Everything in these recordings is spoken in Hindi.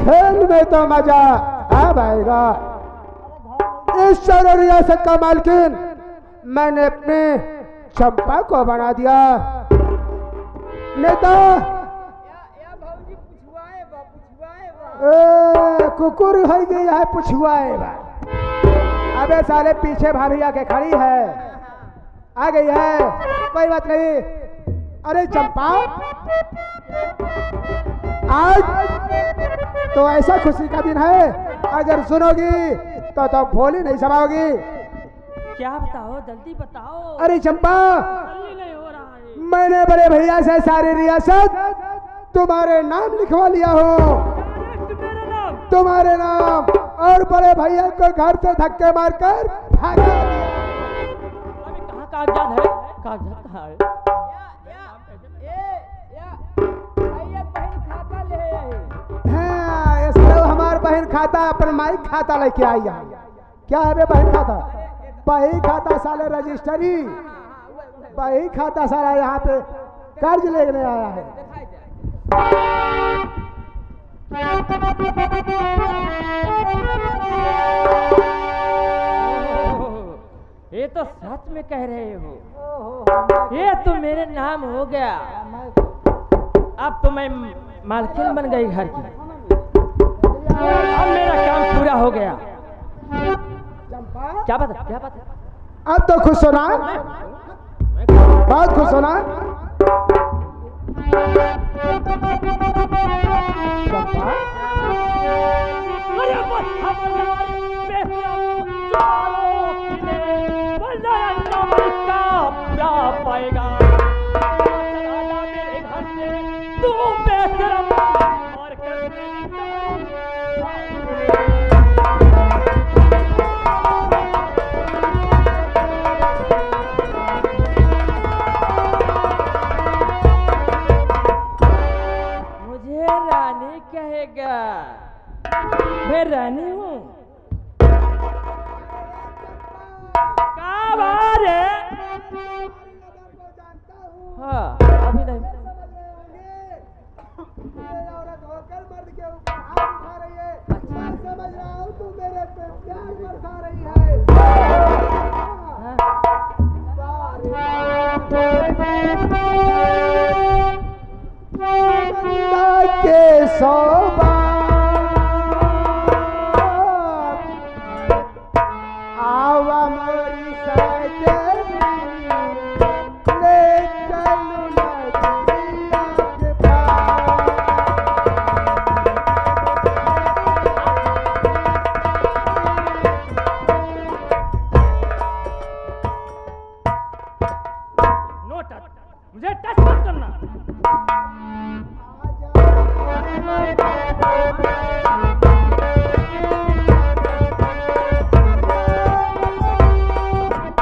खेल में तो मजा अब आएगा। इस शहर रियासत का मालकिन मैंने अपने चंपा को बना दिया। नेता कुकुर हो गई है पुछुआए बा। अबे साले पीछे भाभी आके खड़ी है, आ गई है, कोई बात नहीं। अरे चंपा आज तो ऐसा खुशी का दिन है, अगर सुनोगी तो तुम भोली नहीं समाओगी। क्या बताओ, जल्दी बताओ। अरे चंपा नहीं हो रहा है। मैंने बड़े भैया से सारी रियासत तुम्हारे नाम लिखवा लिया हो, तुम्हारे नाम, और बड़े भैया को घर से धक्के मारकर भागा दिया। अभी कहाँ कागजात है? कागजात कहाँ है? हाँ, इसलिए हमार बहन खाता अपन माई खाता लेके आई है। क्या है बे बहन खाता? बही खाता साले रजिस्ट्री, बही खाता साला यहाँ पे कर्ज लेने आया है। ये तो सच में कह रहे हो, ये तो मेरे नाम हो गया। अब तो मैं मालकिन बन गई घर की, अब मेरा काम पूरा हो गया। क्या बात, क्या बात? अब तो खुश होना, बहुत खुश होना। पाएगा मेरे घर से तू बेहतरम और मुझे रानी कहेगा, मैं रानी हूँ। क्या बात है? हाँ, अभी नहीं। औरत होकर मर्द के ऊपर हाथ उठा रही है। मैं समझ रहा हूँ तू मेरे पे प्यार बरसा रही है। चंदा के सौबा आवा मोरी सजनी ले चलू नदिया के पार। नो टच, मुझे टच मत करना।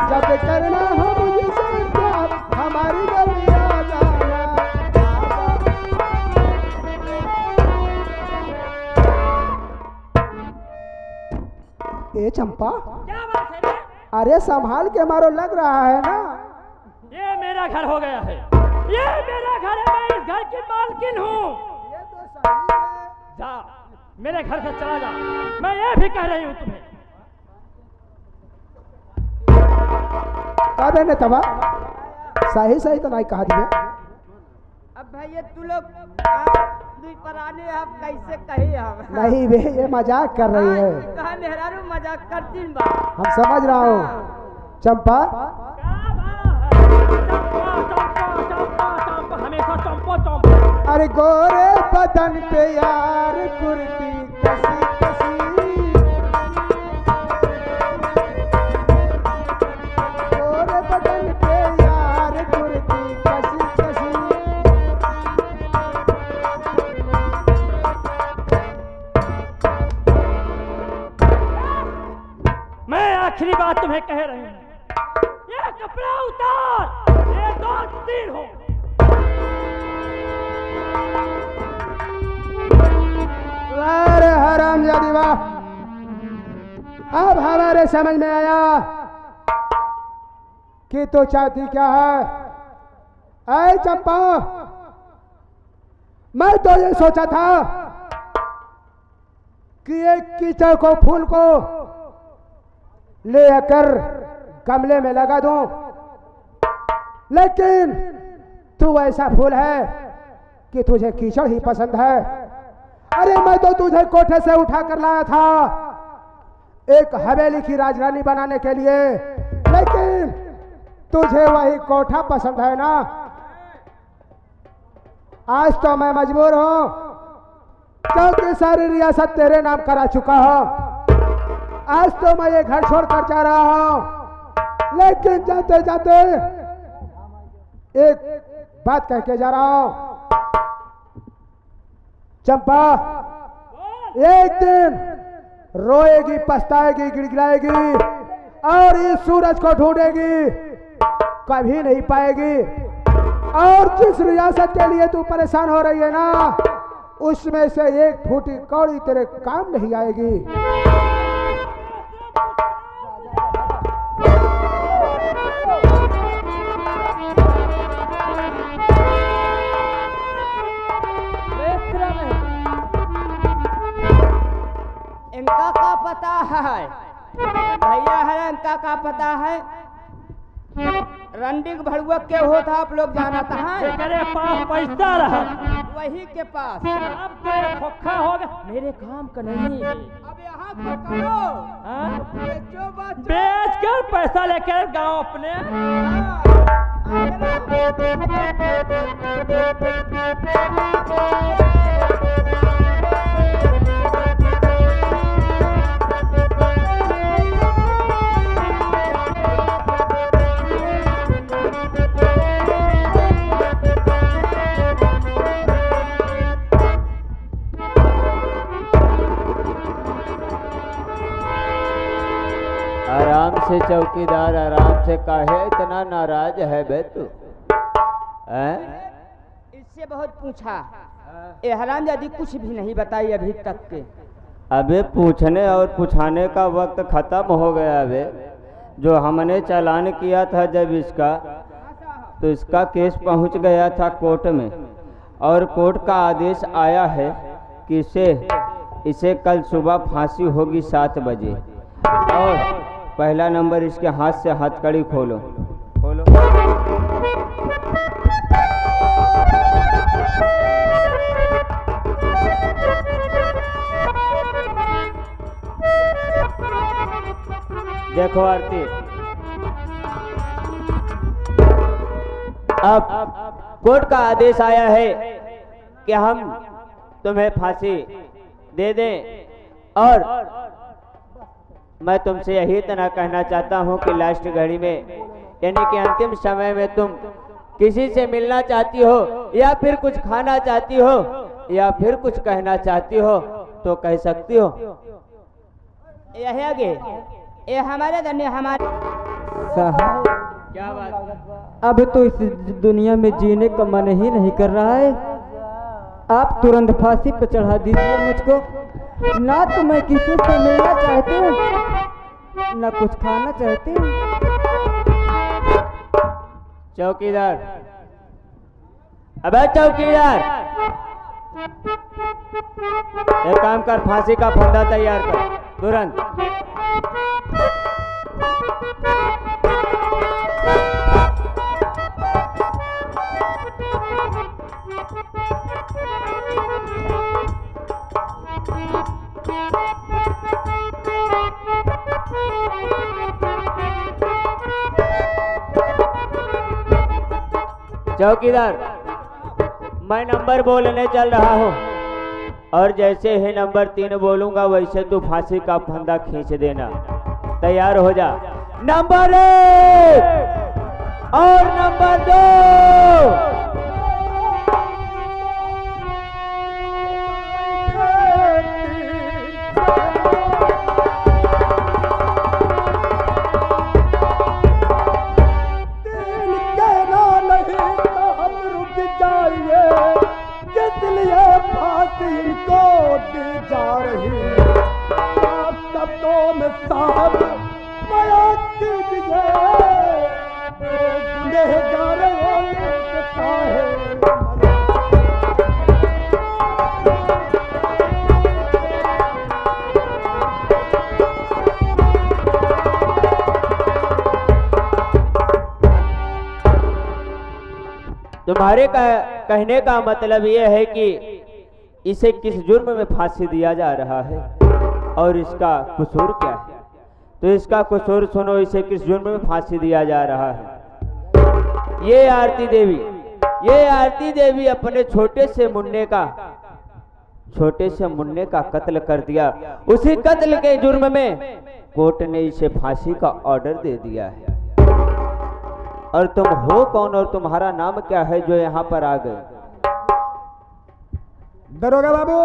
जब करना हो मुझसे प्यार हमारी गली आ जाना। ए चंपा, क्या बात है रे? अरे संभाल के मारो, लग रहा है ना। ये मेरा घर हो गया है, ये मेरा घर है, मैं इस घर की मालकिन हूँ। ये तो सही है। जा, मेरे घर से चला जा, मैं ये भी कह रही हूँ तुम्हें। कहा ने तबा सही सही तो नहीं कहा दिया। अब भैया तू लोग दुई पराने आप कैसे कही हम? नहीं बे, ये मजाक कर रही है। कहा मेहरारू मजाक करती बा। हम समझ रहा हूँ। चंपा हमेशा चंपा चंपा। अरे गोरे बदन पे यार कुर्ती कसी कसी, गोरे बदन पे यार कुर्ती कसी कसी। मैं आखिरी बात तुम्हें कह रही हूँ, ये कपड़ा उतार, ये दो तीन हो। अरे हरामजादी वाह, अब हमारे समझ में आया कि तू चाहती क्या है। ऐ चंपा, मैं तो ये सोचा था कि एक कीचड़ को फूल को ले आकर गमले में लगा दूं, लेकिन तू ऐसा फूल है कि तुझे कीचड़ ही पसंद है। अरे मैं तो तुझे कोठे से उठा कर लाया था एक हवेली की राजरानी बनाने के लिए, लेकिन तुझे वही कोठा पसंद है ना। आज तो मैं मजबूर हूं, क्योंकि सारी रियासत तेरे नाम करा चुका हूं। आज तो मैं ये घर छोड़कर जा रहा हूं, लेकिन जाते जाते एक बात कह के जा रहा हूं। चंपा एक दिन रोएगी, पछताएगी, गिड़गिड़ाएगी और इस सूरज को ढूंढेगी, कभी नहीं पाएगी। और जिस रियासत के लिए तू परेशान हो रही है ना, उसमें से एक फूटी कौड़ी तेरे काम नहीं आएगी। इनका क्या पता है भैया, है इनका क्या पता है। रंडिक भड़ुआ के हो था, आप लोग जाना था तेरे पास पैसा रहा, वही के पास। अब तो खोखा हो गया, मेरे काम का नहीं है। अब यहाँ को करो, हाँ? बेचो बच्चो। बेच कर पैसा लेकर गांव अपने। आराम से चौकीदार, आराम से, काहे इतना नाराज है बे तू? इससे बहुत पूछा, ये हरामजादी कुछ भी नहीं बताई अभी तक के। अबे पूछने और पूछाने का वक्त खत्म हो गया बे। जो हमने चालान किया था जब इसका, तो इसका केस पहुंच गया था कोर्ट में, और कोर्ट का आदेश आया है कि इसे कल सुबह फांसी होगी 7 बजे। और पहला नंबर इसके हाथ से हथकड़ी खोलो, खोलो। देखो आरती, अब कोर्ट का आदेश आया है कि हम तुम्हें फांसी दे दें, और मैं तुमसे यही इतना कहना चाहता हूँ कि लास्ट घड़ी में, यानी कि अंतिम समय में, तुम किसी से मिलना चाहती हो या फिर कुछ खाना चाहती हो या फिर कुछ कहना चाहती हो तो कह सकती हो। यह आगे ये हमारे धन्य हमारे साहब, क्या बात? अब तो इस दुनिया में जीने का मन ही नहीं कर रहा है। आप तुरंत फांसी पर चढ़ा दीजिए मुझको। ना तो मैं किसी से मिलना चाहती हूँ, ना कुछ खाना चाहती हूँ। चौकीदार, अबे चौकीदार, एक काम कर, फांसी का फंदा तैयार कर तुरंत। चौकीदार, मैं नंबर बोलने चल रहा हूँ, और जैसे ही नंबर 3 बोलूंगा वैसे तू फांसी का फंदा खींच देना। तैयार हो जा। नंबर 1 और नंबर 2। इनको दी जा रही आप शब्दों में साहब बयान कीजिए, गुनहगार होने के काहे तुम्हारे कहने का मतलब यह है कि इसे किस जुर्म में फांसी दिया जा रहा है और इसका कसूर क्या है? तो इसका कसूर सुनो, इसे किस जुर्म में फांसी दिया जा रहा है। ये आरती देवी अपने छोटे से मुन्ने का कत्ल कर दिया। उसी कत्ल के जुर्म में कोर्ट ने इसे फांसी का ऑर्डर दे दिया है। और तुम हो कौन और तुम्हारा नाम क्या है जो यहाँ पर आ गए? दरोगा बाबू,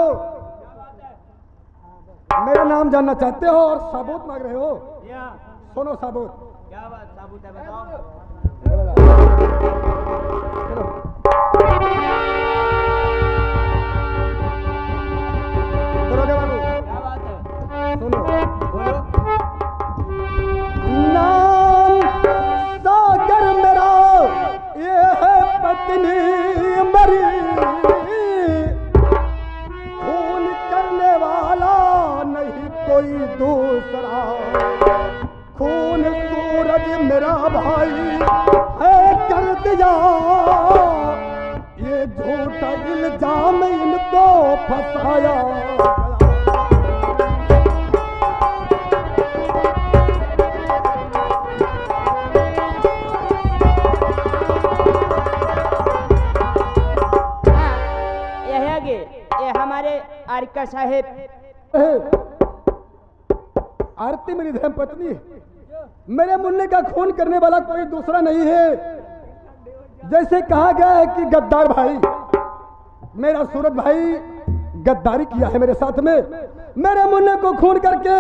मेरा नाम जानना चाहते हो और सबूत मांग रहे हो? सुनो सबूत। क्या बात सबूत है, बताओ। दरोगा बाबू, क्या बात है? सुनो। बोलो। नाम सागर मेरा, ये है पत्नी मरी, खून करने वाला नहीं कोई दूसरा, खून सूरज मेरा भाई है कर दिया, ये झूठा इल्जाम इनको फंसाया। आरिका साहेब, आरती मेरी धर्म पत्नी है। मेरे मुन्ने का खून करने वाला कोई दूसरा नहीं है। जैसे कहा गया है कि गद्दार भाई, मेरा सूरज भाई गद्दारी किया है मेरे साथ में, मेरे मुन्ने को खून करके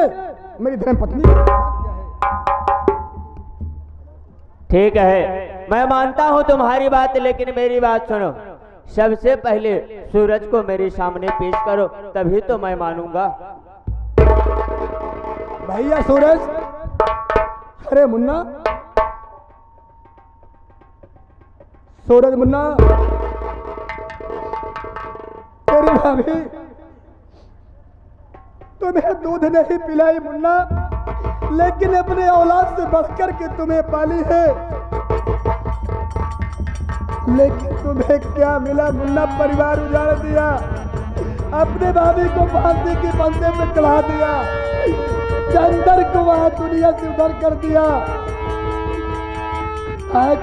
मेरी धर्म पत्नी के साथ किया है। ठीक है, मैं मानता हूँ तुम्हारी बात, लेकिन मेरी बात सुनो। सबसे पहले सूरज को मेरे सामने पेश करो, तभी तो मैं मानूंगा। भैया सूरज, अरे मुन्ना, सूरज मुन्ना, तेरी भाभी तुम्हें दूध नहीं पिलाई मुन्ना, लेकिन अपने औलाद से बढ़कर के तुम्हें पाली है। लेकिन तुम्हें क्या मिला मुन्ना? परिवार उजाड़ दिया, अपने भाभी को फांसी के फंदे पे चढ़ा दिया, चंदर को वहां दुनिया से उधर कर दिया। आज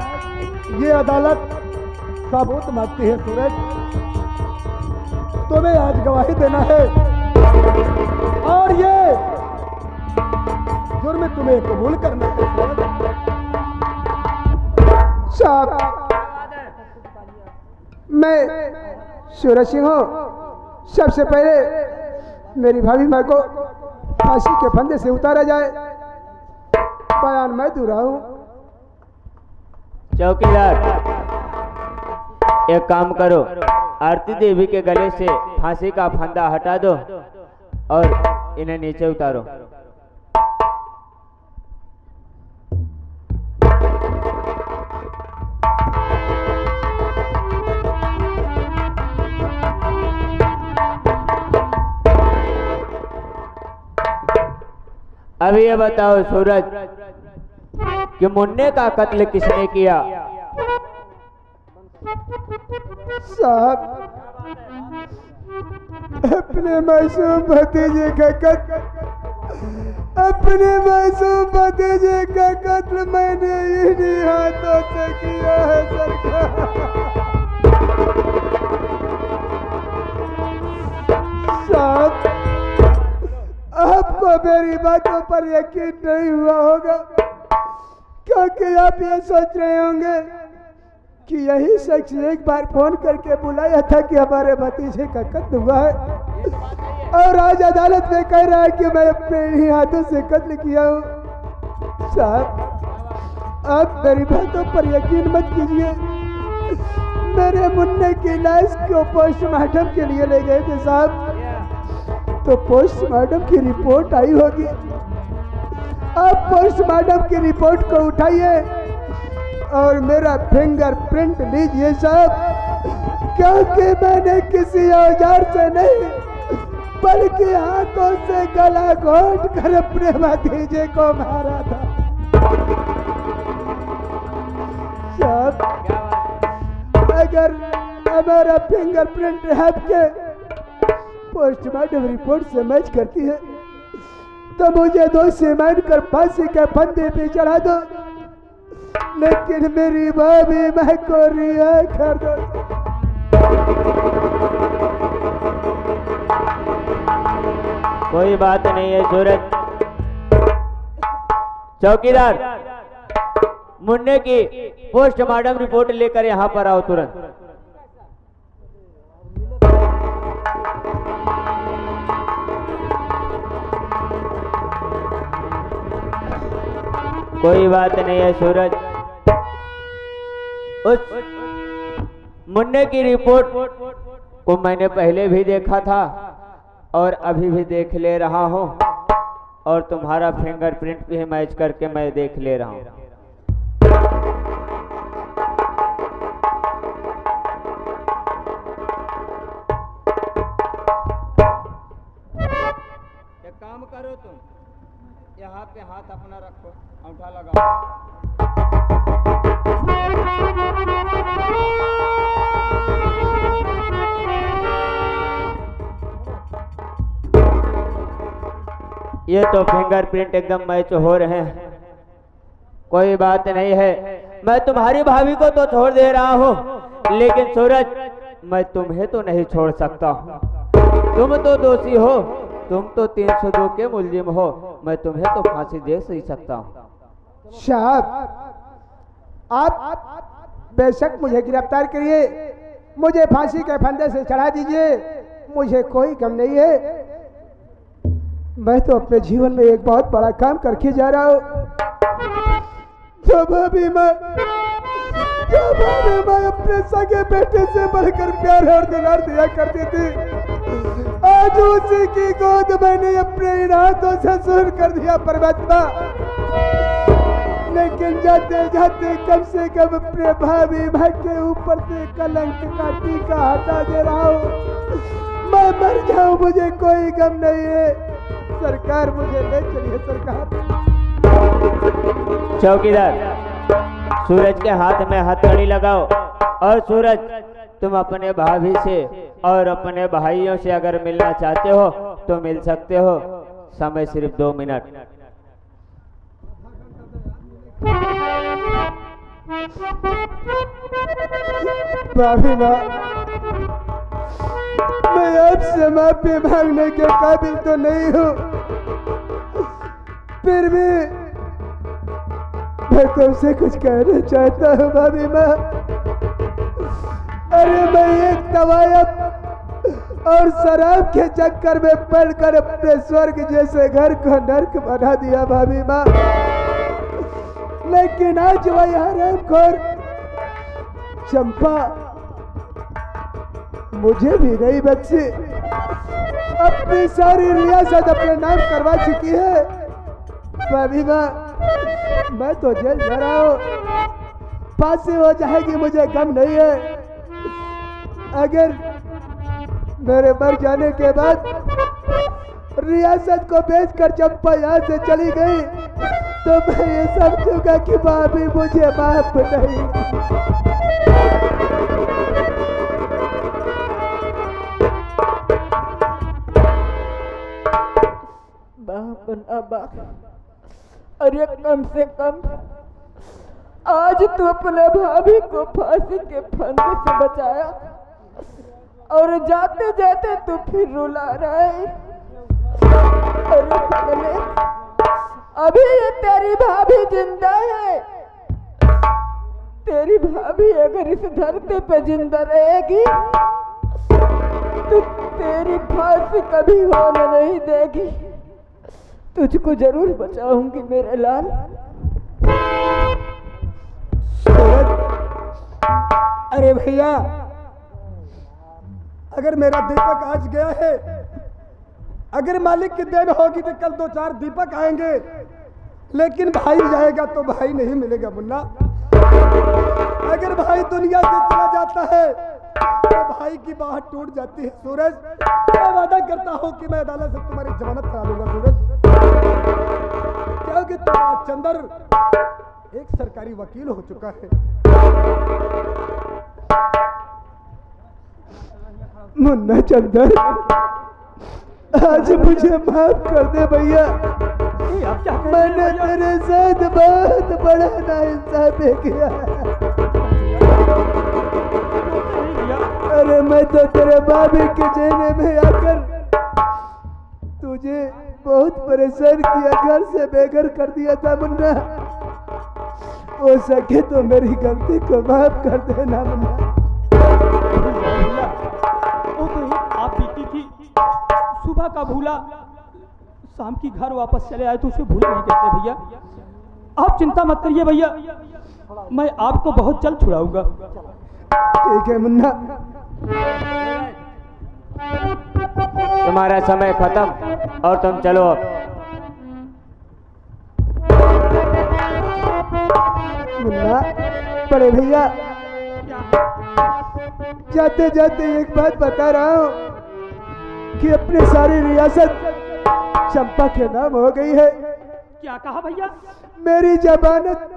ये अदालत सबूत मांगती है सूरज, तुम्हें आज गवाही देना है और ये जुर्म तुम्हें कबूल करना है। साहब, मैं सूरज सिंह हूँ। सबसे पहले मेरी भाभी माँ को फांसी के फंदे से उतारा जाए, बयान मैं दूर हूँ। चौकीदार, एक काम करो, आरती देवी के गले से फांसी का फंदा हटा दो और इन्हें नीचे उतारो। अभी ये बताओ सूरज कि मुन्ने का कत्ल किसने किया? साहब, अपने मासूम भतीजे का कत्ल, अपने मासूम भतीजे का कत्ल मैंने इन्हीं हाथों से किया है सरकार। साहब, आपको मेरी बातों पर यकीन नहीं हुआ होगा, क्योंकि आप ये सोच रहे होंगे कि यही शख्स एक बार फोन करके बुलाया था कि हमारे भतीजे का कत्ल हुआ है, और आज अदालत में कह रहा है कि मैं अपने ही हाथों से कत्ल किया हूँ। साहब, आप मेरी बातों पर यकीन मत कीजिए। मेरे मुन्ने की लाश को पोस्टमार्टम के लिए ले गए थे साहब, तो पोस्टमार्टम की रिपोर्ट आई होगी। आप पोस्टमार्टम की रिपोर्ट को उठाइए और मेरा फिंगरप्रिंट लीजिए साहब, क्योंकि मैंने किसी औजार से नहीं बल्कि हाथों से गला घोट कर अपने भतीजे को मारा था। साहब, मैं अगर हमारा फिंगरप्रिंट आपके पोस्टमार्टम रिपोर्ट से मैच करती है तो मुझे दोषी मानकर फांसी के फंदे पे चढ़ा दो, लेकिन मेरी भाभी मैं को रिहा कर दो। कोई बात नहीं है सूरज। चौकीदार, मुन्ने की पोस्टमार्टम रिपोर्ट लेकर यहाँ पर आओ तुरंत। कोई बात नहीं है सूरज। उस मुन्ने की रिपोर्ट को मैंने पहले भी देखा था और अभी भी देख ले रहा हूँ, और तुम्हारा फिंगरप्रिंट भी मैच करके मैं देख ले रहा हूँ। एक काम करो, तुम यहाँ पे हाथ अपना रखो, अंगूठा लगाओ। ये तो फिंगरप्रिंट एकदम मैच हो रहे हैं। कोई बात नहीं है, मैं तुम्हारी भाभी को तो छोड़ दे रहा हूँ, लेकिन सूरज मैं तुम्हें तो नहीं छोड़ सकता हूँ। तुम तो दोषी हो, तुम तो 302 के मुलजिम हो, मैं तुम्हें तो फांसी दे ही सकता हूँ। साहब, आप बेशक मुझे गिरफ्तार करिए, मुझे फांसी के फंदे से चढ़ा दीजिए, मुझे कोई गम नहीं है। मैं तो अपने जीवन में एक बहुत बड़ा काम करके जा रहा हूँ। जब अभी मैं अपने सगे बेटे से बढ़कर प्यार और दुलार दिया करती थी, आज उसी की गोद मैंने अपने इन हाथों से सुर कर दिया परमात्मा। लेकिन जाते जाते कम से कम अपने भाभी भाई के ऊपर से कलंक का टीका हटा दे रहा हूँ। मैं मर जाऊं, मुझे कोई गम नहीं है। सरकार मुझे ले चलिए सरकार। चौकीदार, सूरज के हाथ में हथकड़ी लगाओ, और सूरज तुम अपने भाभी से और अपने भाइयों से अगर मिलना चाहते हो तो मिल सकते हो। समय सिर्फ 2 मिनट। भाभी माँ, मैं आपसे माफी मांगने के काबिल तो नहीं हूँ, फिर भी मैं तुमसे कुछ कहना चाहता हूँ भाभी माँ। अरे मैं एक तवायब और शराब के चक्कर में पड़कर अपने स्वर्ग जैसे घर को नर्क बना दिया भाभी माँ। लेकिन आज वही हरामखोर चंपा मुझे भी नहीं बख्शी, अपनी सारी रियासत अपने नाम करवा चुकी है। भाभी माँ, मैं तो जेल जा रहा हूँ, फांसी हो जाएगी, मुझे गम नहीं है। अगर मेरे मर जाने के बाद रियासत को बेचकर चंपा यहाँ से चली गई तो मैं ये समझूंगा कि भाभी मुझे माफ नहीं। अरे कम से कम आज तू अपने भाभी को फांसी के फंदे से बचाया, और जाते जाते तू फिर रुला रहा है। अरे पगले, अभी ये तेरी भाभी जिंदा है। तेरी भाभी अगर इस धरती पे जिंदा रहेगी तो तेरी फांसी कभी होने नहीं देगी। तुझको जरूर बचाऊंगी मेरे लाल। अरे भैया, अगर मेरा दीपक आज गया है, अगर मालिक की देन होगी तो कल 2-4 दीपक आएंगे, लेकिन भाई जाएगा तो भाई नहीं मिलेगा मुन्ना। अगर भाई दुनिया से चला जाता है तो भाई की बाह टूट जाती है। सूरज, मैं वादा करता हूँ कि मैं अदालत से तुम्हारी जमानत करा दूंगा सूरज, क्योंकि तुम्हारा चंदर एक सरकारी वकील हो चुका है। मुन्ना चंदर, आज मुझे माफ कर दे भैया। मैंने तेरे साथ बहुत बड़ा नाइंसाफी किया। अरे मैं तो तेरे भाभी के जेने में आकर तुझे बहुत परेशान किया, घर से बेघर कर दिया था मुन्ना। हो सके तो मेरी गलती को माफ कर देना मुन्ना। वो तो आप बीती थी, सुबह का भूला, शाम की घर वापस चले आए तो उसे भूल नहीं करते भैया। आप चिंता मत करिए भैया, मैं आपको बहुत जल्द छुड़ाऊंगा। ठीक है मुन्ना। तुम्हारा समय खत्म और तुम चलो अब। मुन्ना, बड़े भैया, जाते जाते एक बात बता रहा हूँ कि अपनी सारी रियासत चंपा के नाम हो गई है। क्या कहा भैया? मेरी जमानत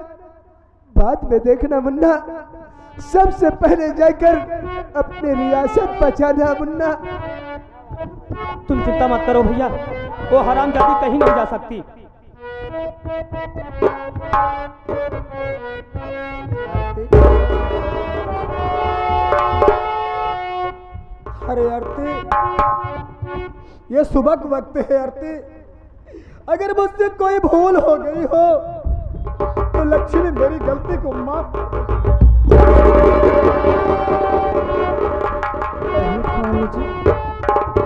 बाद में देखना मुन्ना, सबसे पहले जाकर अपनी रियासत बचाना मुन्ना। तुम चिंता मत करो भैया, वो हरामजादी कहीं नहीं जा सकती। अरे आरती, ये सुबह का वक्त है आरती। अगर मुझसे कोई भूल हो गई हो तो लक्ष्मी मेरी गलती को माफ।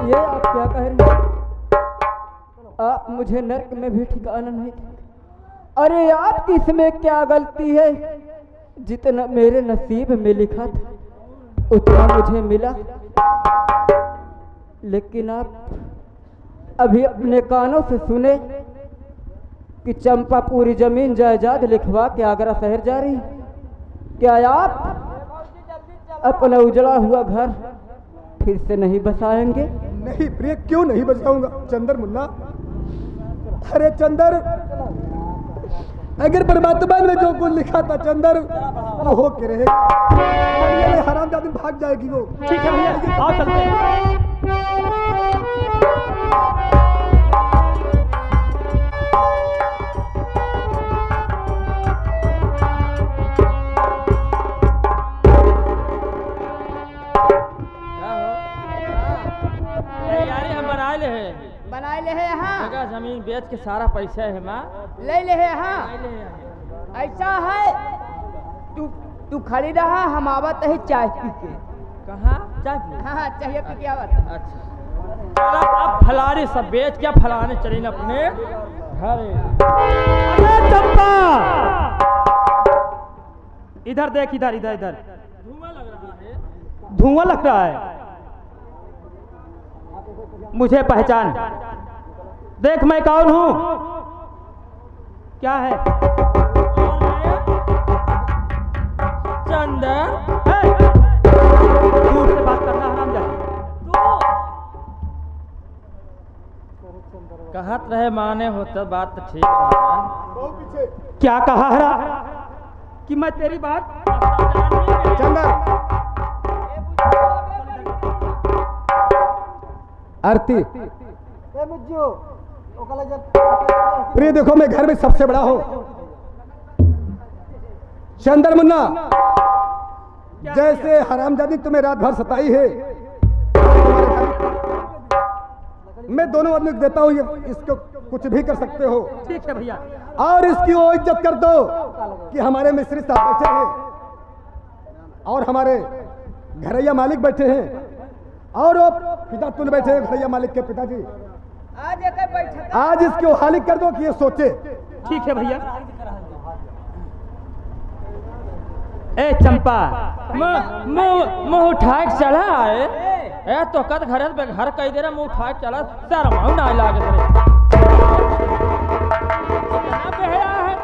ये आप क्या कह रहे हैं? आप मुझे नर्क में भी ठिकाना नहीं देते। अरे आपकी इसमें क्या गलती है? जितना मेरे नसीब में लिखा था उतना मुझे मिला, लेकिन आप अभी अपने कानों से सुने कि चंपा पूरी जमीन जायदाद लिखवा के आगरा शहर जा रही है। क्या आप अपना उजड़ा हुआ घर फिर से नहीं बसाएंगे? नहीं प्रिय, क्यों नहीं बचाऊंगा चंदर मुन्ना। अरे चंदर, अगर परमात्मा ने जो कुछ लिखा था चंदर, वो हो के रहेगा। ये हरामजादी भाग जाएगी वो। ठीक है भैया, आओ चलते हैं। बनाए ले है यहाँ जगह जमीन बेच के सारा पैसा है माँ ले ले है यहाँ। ऐसा है, तू खड़ी रहा, हम आवत है चाय पी के। कहाँ चाय पी? हाँ चाय पी के आवत। अच्छा अब फलाने सब बेच के फलाने चले न अपने घर। अरे चंपा, इधर देख, इधर इधर इधर। धुआं लग रहा है। धुआं लग रहा है, मुझे पहचान। देख मैं कौन हूं। क्या है? चंदर, दूर से बात करना हरामजादी। कहत रहे माने होता बात तो ठीक है। क्या कहा हरा कि मैं तेरी बात? चंदर, आरती, प्रिय देखो, मैं घर में सबसे बड़ा हूं। चंदर मुन्ना, जैसे हरामजादी तुम्हें रात भर सताई है, मैं दोनों आदमी को देता हूं, ये इसको कुछ भी कर सकते हो। ठीक है भैया। और इसकी वो इज्जत कर दो कि हमारे मिस्त्री साहब बैठे हैं और हमारे घरैया मालिक बैठे हैं और वो पिता तुल बैठे हैं, घरैया मालिक के पिताजी। आज इसकी वो हालिक कर दो कि ये सोचे। ठीक है भैया। ए चंपा, मुंह उठा के चला है। ए तो कद घर पे घर कई देर मुंह उठा के चला, शर्म ना लागे तेरे। कितना बेहया है।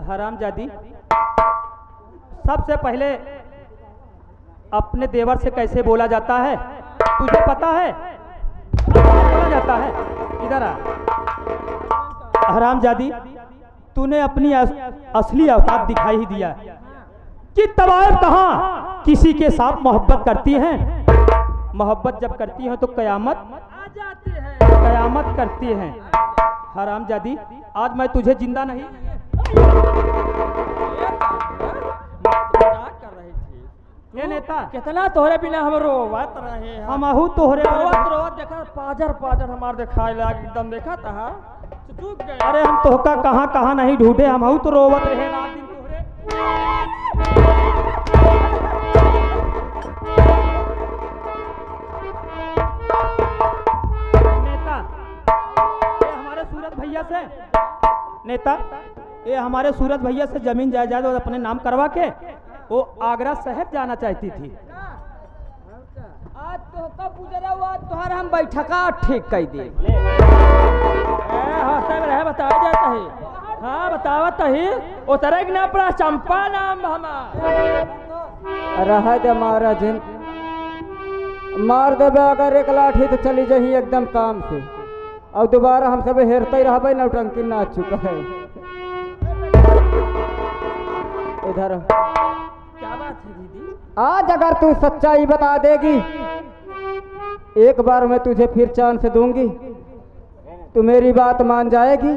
हरामजादी, सबसे पहले अपने देवर से कैसे बोला जाता है तुझे पता है? बोला जाता है, इधर आ। हरामजादी, तूने अपनी असली औकात दिखाई ही दिया कि तवायफ कहाँ किसी के साथ मोहब्बत करती हैं, मोहब्बत जब करती हैं तो कयामत आ जाती है। कयामत करती हैं। हरामजादी, आज मैं तुझे जिंदा नहीं। क्या कर रही थी? ये नेता, कितना तोहरे बिना हम रोवत रहे हैं। हमहू तोहरे रोवत रोवत देखा, पाजर पाजर हमार दिखाए लाग एकदम देखा था चूक गए। अरे हम तोहका कहाँ कहाँ नहीं ढूंढे, हमहू तो रोवत रहे रात दिन तोहरे। नेता, ये हमारे सूरज भैया से नेता ये हमारे सूरज भैया से जमीन जायदाद और अपने नाम करवा के वो आगरा शहर जाना चाहती थी। आज तो कब गुजरा हुआ तोहर हम बैठका ठीक कर दे। रहे बताया जाता है। हाँ बतावत ही उतरे ना पड़ा चंपा नाम हमार। रह दे मारा जिन, मार देबे अगर एक लाठी तो चली जही एकदम काम से, अब दोबारा हम सब हेरते ही रहबे, नौटंकी ना चुका है। इधर क्या बात है दीदी? आज अगर तू सच्चाई बता देगी, एक बार मैं तुझे फिर चांस दूंगी, तू मेरी बात मान जाएगी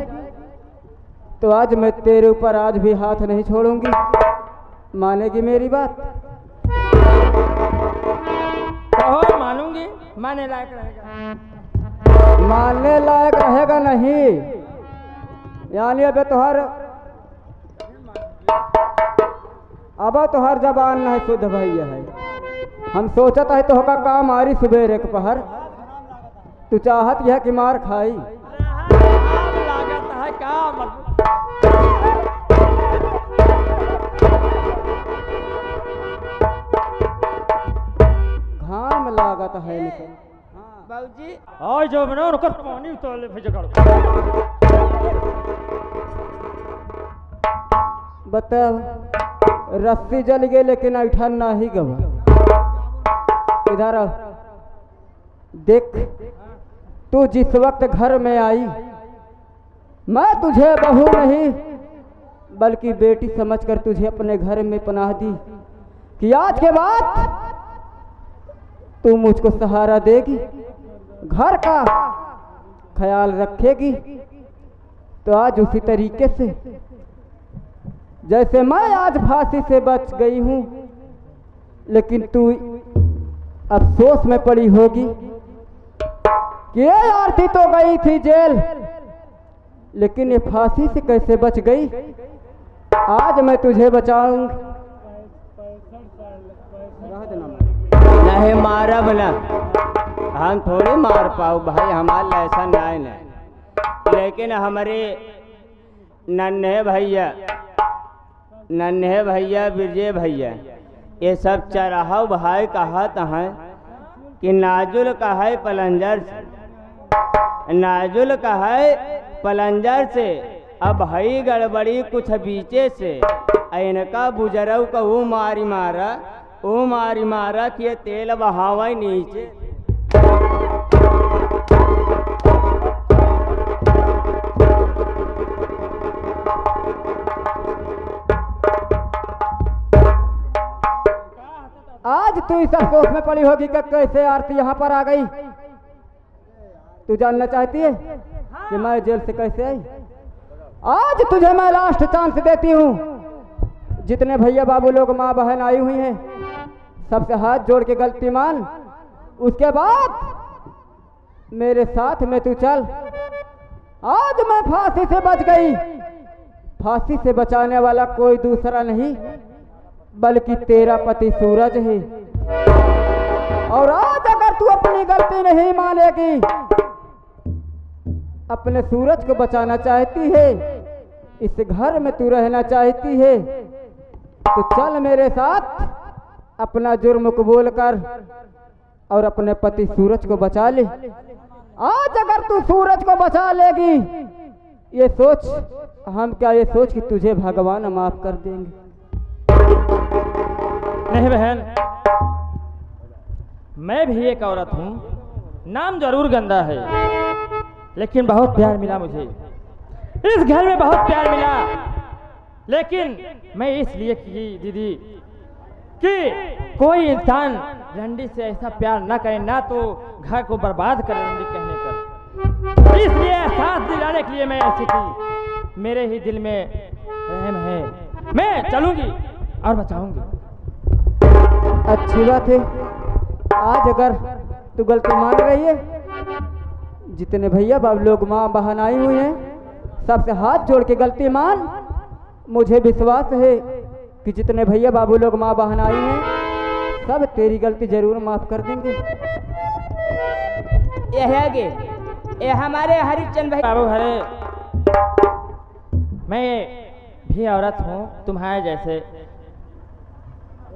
तो आज मैं तेरे ऊपर आज भी हाथ नहीं छोड़ूंगी। मानेगी मेरी बात? कहो मानूंगी, माने लायक रहेगा। मानने लायक रहेगा नहीं, यानी अब तोहर जबान नहीं शुद्ध भैया है। हम सोचत है तो का काम आरी सुबेरे के पहर, तू चाहत यह कि मार खाई। लागत है काम घाम लागत है लेकिन बाबूजी। और जो बना उनका पानी उतार ले भेज कर। बता, रस्सी जल गई लेकिन ऐठन नहीं गवा। इधर आ, देख तू जिस वक्त घर में आई, मैं तुझे बहू नहीं बल्कि बेटी समझकर तुझे अपने घर में पनाह दी कि आज के बाद तू मुझको सहारा देगी, घर का ख्याल रखेगी। तो आज उसी तरीके से जैसे मैं आज फांसी से बच गई हूं, लेकिन तू अफसोस में पड़ी होगी कि ये आरती तो गई थी जेल, लेकिन ये फांसी से कैसे बच गई। आज मैं तुझे बचाऊंगी। नहीं मारब ना, हम थोड़ी मार पाओ भाई, हमारा ऐसा नहीं। लेकिन हमारे नन्हे भैया विजय भैया ये सब चराहो भाई कहत हैं कि नाजुल का है पलंजर से, नाजुल का है पलंजर से, अब हई गड़बड़ी कुछ बीचे से, इनका बुजरऊ का वो मारी मारा कि ये तेल बहावा नीचे। आज तू इस अफसोस में पड़ी होगी कि कैसे आरती यहाँ पर आ गई। तू जानना चाहती है कि मैं जेल से कैसे आई? आज तुझे मैं लास्ट चांस देती हूँ। जितने भैया बाबू लोग माँ बहन आई हुई हैं, सबसे हाथ जोड़ के गलती मान, उसके बाद मेरे साथ में तू चल। आज मैं फांसी से बच गई। फांसी से बचाने वाला कोई दूसरा नहीं बल्कि तेरा पति सूरज है। और आज अगर तू अपनी गलती नहीं मानेगी, अपने सूरज को बचाना चाहती है, इस घर में तू रहना चाहती है, तो चल मेरे साथ, अपना जुर्म कबूल कर और अपने पति सूरज को बचा ले। आज अगर तू सूरज को बचा लेगी, ये सोच, हम क्या ये सोच कि तुझे भगवान माफ कर देंगे। नहीं बहन, मैं भी एक औरत हूँ, नाम जरूर गंदा है, लेकिन बहुत प्यार मिला मुझे इस घर में, बहुत प्यार मिला। लेकिन मैं इसलिए की दीदी कि कोई इंसान रंडी से ऐसा प्यार ना करे, ना तो घर को बर्बाद करे रंडी कहने पर। इसलिए एहसास दिलाने के लिए मैं ऐसी थी। मेरे ही दिल में रहम है, मैं चलूंगी और बचाऊंगी। अच्छी बात है। आज अगर तू गलती मान रही है, जितने भैया बाबू लोग माँ बहन आई हुई हैं, सबसे हाथ जोड़ के गलती मान। मुझे विश्वास है कि जितने भैया बाबू लोग माँ बहन आई हैं, सब तेरी गलती जरूर माफ कर देंगे। ये हमारे हरिचंद भाई बाबू हरे, मैं भी औरत हूँ तुम्हारे जैसे।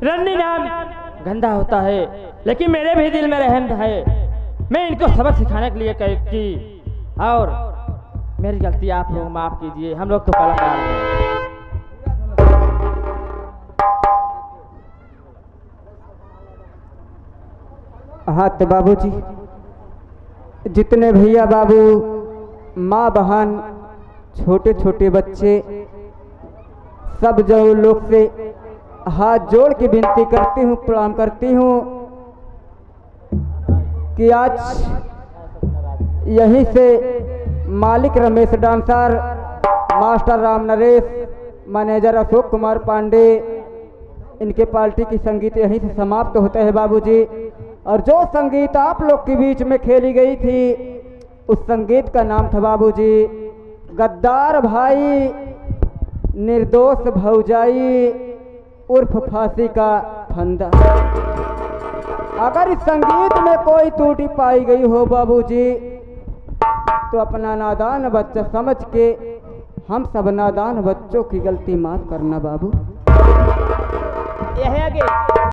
रन्नी नाम गंदा होता है, लेकिन मेरे भी दिल में रहम है। मैं इनको सबक सिखाने के लिए की, और मेरी गलती आप लोग माफ कीजिए। हम लोग तो कलाकार हैं। हाँ तो बाबूजी, जितने भैया बाबू माँ बहन छोटे छोटे बच्चे सब जो लोग से हाथ जोड़ के विनती करती हूँ, प्रणाम करती हूँ कि आज यहीं से मालिक Ramesh dancer, master Ram Naresh, manager Ashok Kumar Pandey, इनके पार्टी की संगीत यहीं से समाप्त होता है बाबूजी। और जो संगीत आप लोग के बीच में खेली गई थी, उस संगीत का नाम था बाबूजी गद्दार भाई निर्दोष भौजाई उर्फ फांसी का फंदा। अगर इस संगीत में कोई त्रुटि पाई गई हो बाबूजी, तो अपना नादान बच्चा समझ के हम सब नादान बच्चों की गलती माफ करना बाबू। यह आगे